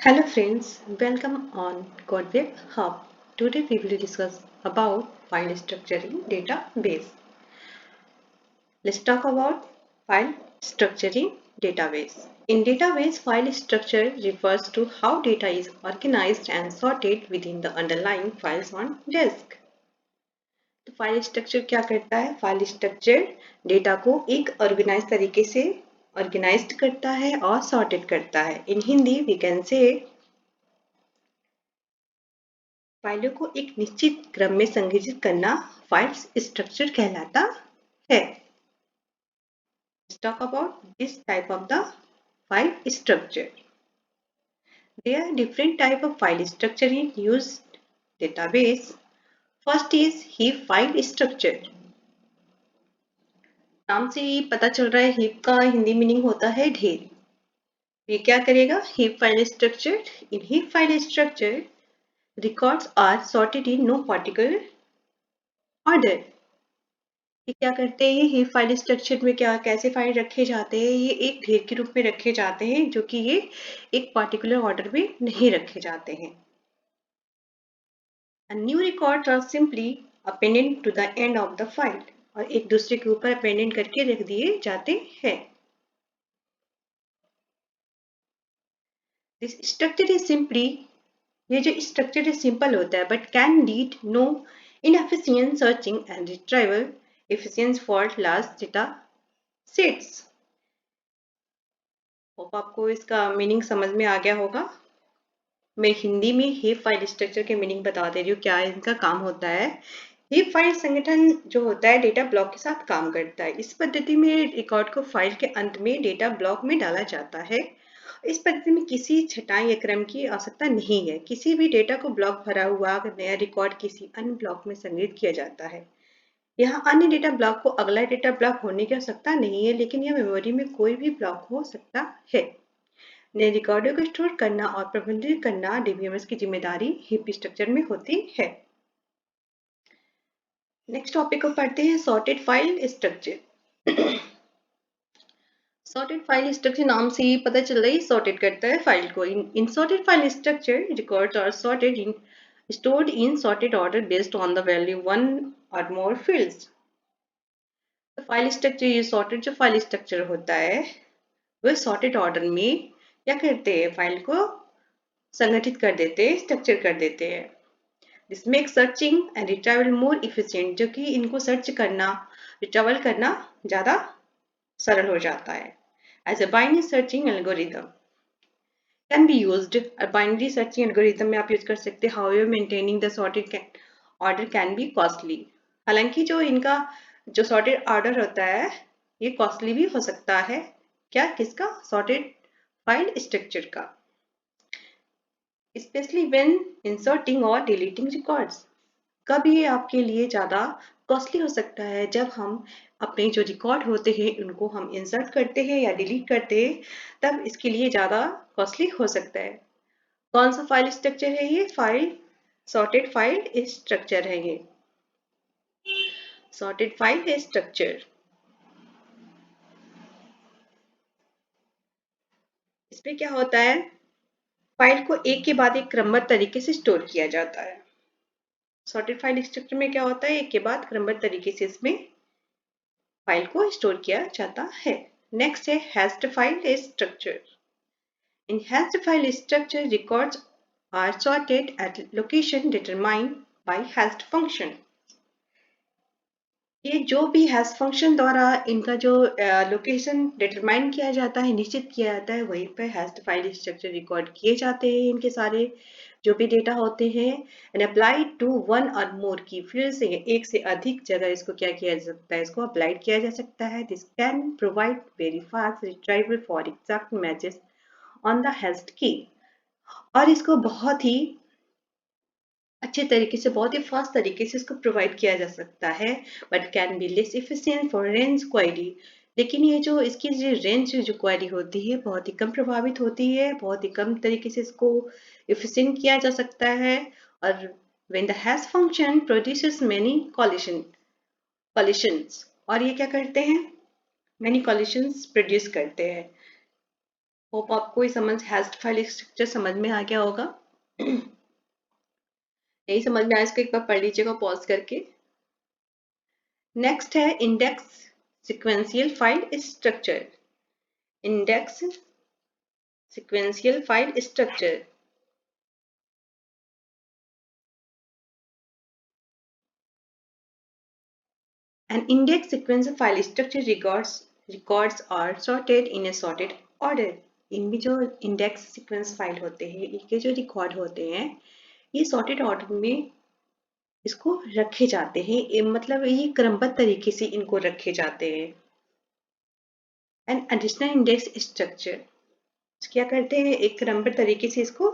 Hello friends, welcome on CodeWeb Hub. Today we will discuss about file structure in database. Let's talk about file structure in database. In database, file structure refers to how data is organized and sorted within the underlying files on disk. तो file structure क्या करता है? File structure data को एक organise तरीके से organised करता है और सॉर्टेड करता है. इन हिंदी वी कैन से फाइलों को एक निश्चित क्रम में संग्रहित करना फाइल स्ट्रक्चर कहलाता है. Let's talk about this type of the file structure. There are different type of file structure in used database. First is heap file structure. नाम से ही पता चल रहा है heap का हिंदी मीनिंग होता है ढेर. ये क्या करेगा? heap file structure. In heap file structure, records are sorted in no particular order. ये क्या करते हैं? ये फाइल स्ट्रक्चर में क्या कैसे फाइल रखे जाते हैं? ये एक ढेर के रूप में रखे जाते हैं जो कि ये एक पार्टिकुलर ऑर्डर में नहीं रखे जाते हैं. New records are simply appended to the end of the file और एक दूसरे के ऊपर अपेंडेड करके रख दिए जाते हैं. दिस स्ट्रक्चर इज सिंपली ये जो स्ट्रक्चर है सिंपल होता है but can lead no inefficient searching and retrieval efficient for large data sets. Hope आपको इसका मीनिंग समझ में आ गया होगा. मैं हिंदी में हीप फाइल स्ट्रक्चर के मीनिंग बता दे रही हूँ क्या इनका काम होता है. हीप फाइल संगठन जो होता है डेटा ब्लॉक के साथ काम करता है. इस पद्धति में रिकॉर्ड को फाइल के अंत में डेटा ब्लॉक में डाला जाता है. इस पद्धति में किसी छटाई या क्रम की आवश्यकता नहीं है. किसी भी डेटा को ब्लॉक भरा हुआ नया रिकॉर्ड किसी अन्य ब्लॉक में संग्रहित किया जाता है. यहाँ अन्य डेटा ब्लॉक को अगला डेटा ब्लॉक होने की आवश्यकता नहीं है लेकिन यह मेमोरी में कोई भी ब्लॉक हो सकता है. नए रिकॉर्डों को स्टोर करना और प्रबंधित करना डीबीएमएस की जिम्मेदारी हीप स्ट्रक्चर में होती है. नेक्स्ट टॉपिक को पढ़ते हैं sorted file structure. Sorted file structure नाम से ही पता चल रहा है सॉर्टेड करता है फाइल को. In sorted file structure records are sorted in stored in sorted order based on the value one or more fields. तो फाइल स्ट्रक्चर ये सॉर्टेड जो फाइल स्ट्रक्चर होता है वह सॉर्टेड ऑर्डर में क्या करते हैं? फाइल को संगठित कर देते हैं, स्ट्रक्चर कर देते हैं. This make searching and retrieval more efficient जो कि इनको सर्च करना रिट्रीवल करना ज्यादा सरल हो जाता है. As a binary searching algorithm can be used. A binary searching algorithm में आप यूज कर सकते हैं. However, maintaining the sorted order can be costly. हालांकि जो इनका जो sorted order होता है ये कॉस्टली भी हो सकता है. क्या किसका? sorted file structure का. Especially when inserting or deleting records. कब ये आपके लिए ज़्यादा कॉस्टली हो सकता है? जब हम अपने जो रिकॉर्ड होते हैं उनको हम इंसर्ट करते हैं या डिलीट करते हैं तब इसके लिए ज़्यादा कॉस्टली हो सकता है. कौन सा फाइल स्ट्रक्चर है ये? फाइल सॉर्टेड फाइल स्ट्रक्चर है ये. सॉर्टेड फाइल स्ट्रक्चर इसमें क्या होता है? फाइल को एक के बाद एक क्रमबद्ध तरीके से स्टोर किया जाता है. सॉर्टेड फाइल स्ट्रक्चर में क्या होता है? एक के बाद क्रमबद्ध तरीके से इसमें फाइल को स्टोर किया जाता है. नेक्स्ट है hatched file structure. In hashed file structure, records are sorted at location determined by hashed function. ये जो भी हैश फंक्शन द्वारा इनका जो लोकेशन डिटरमाइन किया जाता है निश्चित किया जाता है वहीं पर हैश्ड फाइल स्ट्रक्चर रिकॉर्ड किए जाते हैं. इनके सारे जो भी डेटा होते हैं एंड अप्लाई टू वन और मोर की फील्ड से एक से अधिक जगह इसको क्या किया जा सकता है? इसको अप्लाइड किया जा सकता है. This can provide very fast retrieval for exact matches on the hatched की. और इसको बहुत ही अच्छे तरीके से बहुत ही फास्ट तरीके से इसको प्रोवाइड किया जा सकता है. But can be less efficient for range query. लेकिन ये जो इसकी जो रेंज जो क्वेरी होती है बहुत ही कम प्रभावित होती है. बहुत ही कम तरीके से इसको इफिशिएंट किया जा सकता है. और when the hash function produces many collisions और ये क्या करते हैं? मेनी कॉलिशंस प्रोड्यूस करते हैं. होप आपको ये समझ हैश फाइल स्ट्रक्चर समझ में आ गया होगा। नहीं समझ में आया इसको एक बार पढ़ लीजिएगा पॉज करके। नेक्स्ट है index sequential file structure. Index sequential file structure. An index sequential file structure records are sorted in a sorted order. इनमें जो इंडेक्स सीक्वेंस फाइल होते हैं इनके जो रिकॉर्ड होते हैं ये सॉर्टेड ऑर्डर में इसको रखे जाते हैं, मतलब ये क्रमबद्ध तरीके से इनको रखे जाते हैं। एंड एडिशनल इंडेक्स स्ट्रक्चर क्या करते हैं, एक क्रमबद्ध तरीके से इसको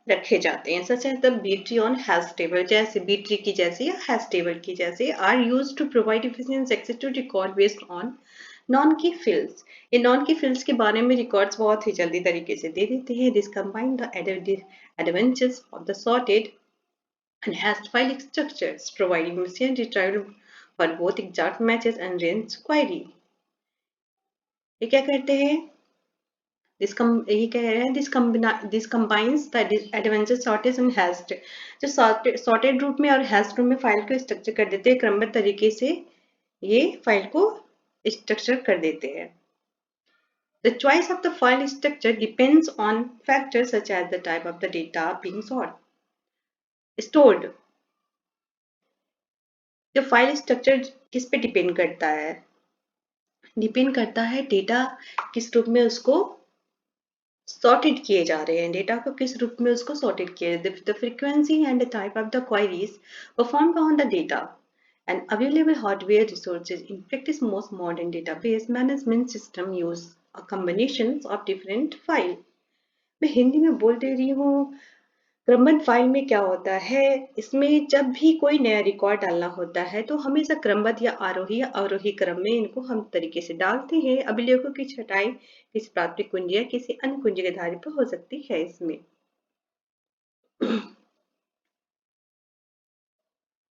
रखे जाते हैं। Such as the B tree on hash table, जैसे बी ट्री की जैसे या हैश टेबल की जैसे, are use to provide efficient access to record based on non key fields. ये नॉन की फील्ड्स के बारे में रिकॉर्ड्स बहुत ही जल्दी तरीके से दे देते हैं। This combine the advantages of the sorted and hashed file structures, providing machine retrieval for both exact matches and range query. ये क्या करते हैं, ये कह रहे हैं this combines the advanced sorted and hashed, जो sorted रूप में और hashed रूप में फाइल को स्ट्रक्चर कर देते हैं, क्रमबद्ध तरीके से ये फाइल को स्ट्रक्चर कर देते हैं। The choice of the file structure depends on factors such as the type of the data being stored. जो फाइल स्ट्रक्चर किस पे डिपेंड करता है, डिपेंड करता है डेटा किस रूप में उसको सॉर्टेड किए जा रहे हैं, डेटा को किस रूप में उसको सॉर्टेड किया जाए, the frequency and the type of the queries performed on the data and available hardware resources. In practice, most modern database management system use a combination of different file. मैं हिंदी में बोल दे रही हूँ। क्रमबद्ध फाइल में क्या होता है, इसमें जब भी कोई नया रिकॉर्ड डालना होता है तो हमेशा क्रमबद्ध या अवरोही क्रम में इनको हम तरीके से डालते हैं। अभिलेखों की छटाई किसी प्राथमिक कुंजी या किसी अन्य कुंजी के आधार पर हो सकती है। इसमें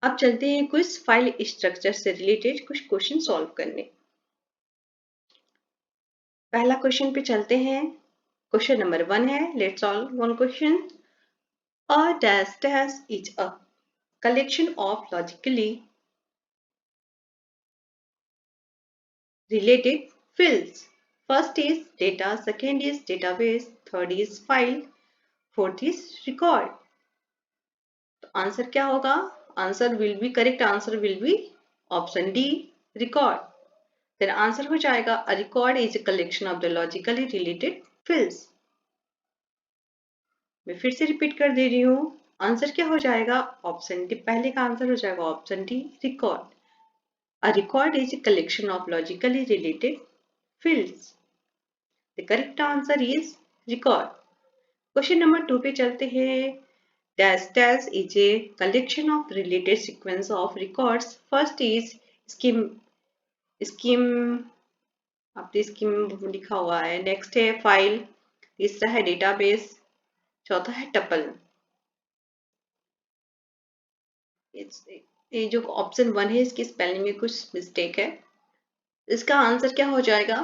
अब चलते हैं कुछ फाइल स्ट्रक्चर से रिलेटेड कुछ क्वेश्चन सॉल्व करने। पहला क्वेश्चन पे चलते हैं। क्वेश्चन नंबर 1 है, let's solve one question. A dash dash is a collection of logically related fields. First is data, second is database, third is file, fourth is record. तो answer क्या होगा, answer will be, correct answer will be option D, record. Then answer हो जाएगा a record is a collection of the logically related fields. मैं फिर से repeat कर दे रही हूँ, आंसर क्या हो जाएगा, ऑप्शन डी, पहले का आंसर हो जाएगा option D, record. A record is a collection of logically related fields. The correct answer is record. Question number 2 पे चलते हैं। Dash dash is a collection of related sequence of records. First is scheme, अब तो scheme लिखा हुआ है। Next है file, तीसरा है database, चौथा है tuple। ये जो ऑप्शन 1 है इसकी स्पेलिंग में कुछ मिस्टेक है। इसका आंसर क्या हो जाएगा,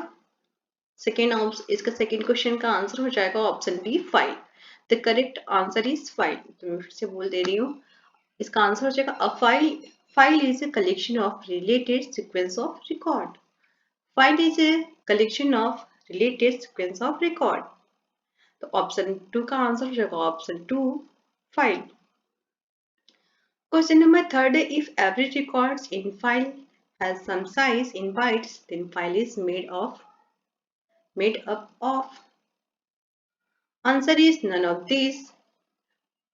इसका सेकेंड क्वेश्चन का आंसर हो जाएगा option B, file. The correct answer is file. तो मैं फिर से बोल दे रही हूँ, इसका आंसर हो जाएगा a file is a collection of related sequence of record. File is a collection of related sequence of record. तो ऑप्शन 2 का आंसर हो जाएगा ऑप्शन 2, फाइल। क्वेश्चन नंबर 3 है, if every records in file has some size in bytes, then file is made up of. Answer is none of these.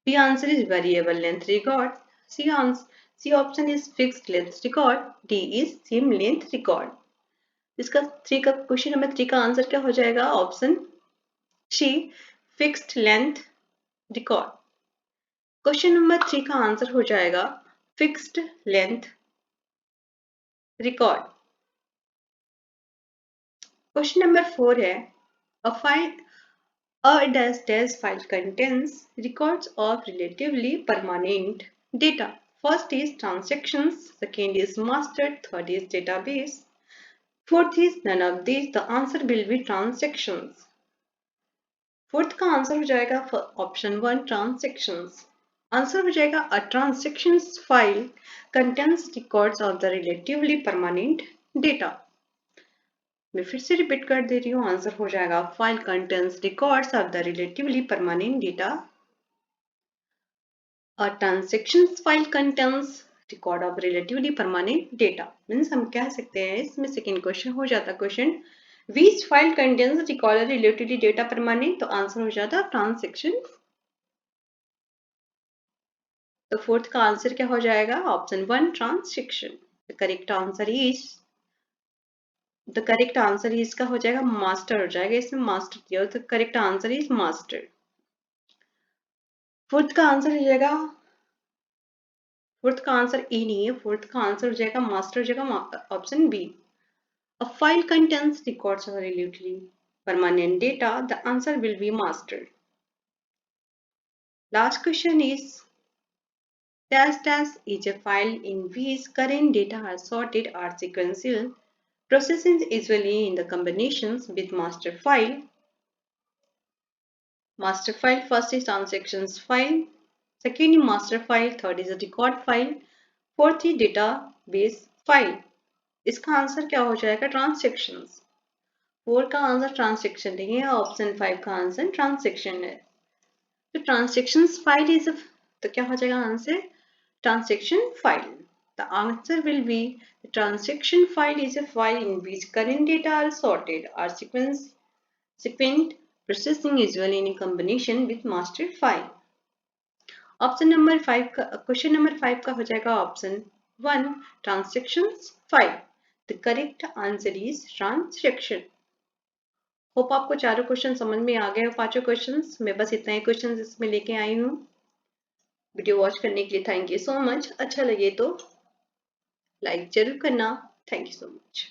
B answer is variable length record. C option is fixed length record. D is same length record. इसका 3 का question number 3 का answer क्या हो जाएगा, option C, fixed length record. Question number 3 का answer हो जाएगा fixed length record. Question number 4 है, a dash dash file contains records of relatively permanent data. First is transactions, second is master, third is database, fourth is none of these. The answer will be transactions. Fourth का answer हो जाएगा option 1 transactions. Answer हो जाएगा a transactions file contains records of the relatively permanent data. मैं फिर से repeat कर दे रही हूँ, आंसर हो जाएगा file contains records of the relatively permanent data. A transactions file contains record of relatively permanent data. Means हम कह सकते हैं इसमें सेकेंड क्वेश्चन हो जाता question which file contains record relatively data permanent, तो आंसर हो जाता ट्रांजैक्शन। तो फोर्थ का आंसर क्या हो जाएगा option 1 transaction. The correct answer is का हो जाएगा मास्टर हो जाएगा, इसमें मास्टर दिया तो correct answer is master. Fourth का आंसर हो जाएगा, फोर्थ का आंसर ए नहीं है, फोर्थ का आंसर हो जाएगा मास्टर हो जाएगा option B. A file contains records of relatively permanent data, the answer will be master. Last question is dash dash is a file in which current data are sorted or sequential processing usually in the combinations with master file. Master file first is transactions file, second is master file, third is a record file, fourth is database file. इसका answer क्या हो जाएगा transactions. 4 का answer transaction नहीं है, option 5 का answer transaction है। तो ट्रांसैक्शंस फाइल इज तो क्या हो जाएगा answer transaction file. The answer will be the transaction file is a file in which current data are sorted or sequent processing usually in combination with master file. Option number 5 का question number 5 का हो जाएगा option 1 transactions file. The correct answer is transaction. Hope आपको चारों question समझ में आ गए हो, पांचों क्वेश्चंस। मैं बस इतना ही क्वेश्चन इसमें लेके आई हूँ। वीडियो वॉच करने के लिए थैंक यू सो मच। अच्छा लगे तो लाइक जरूर करना। Thank you so much.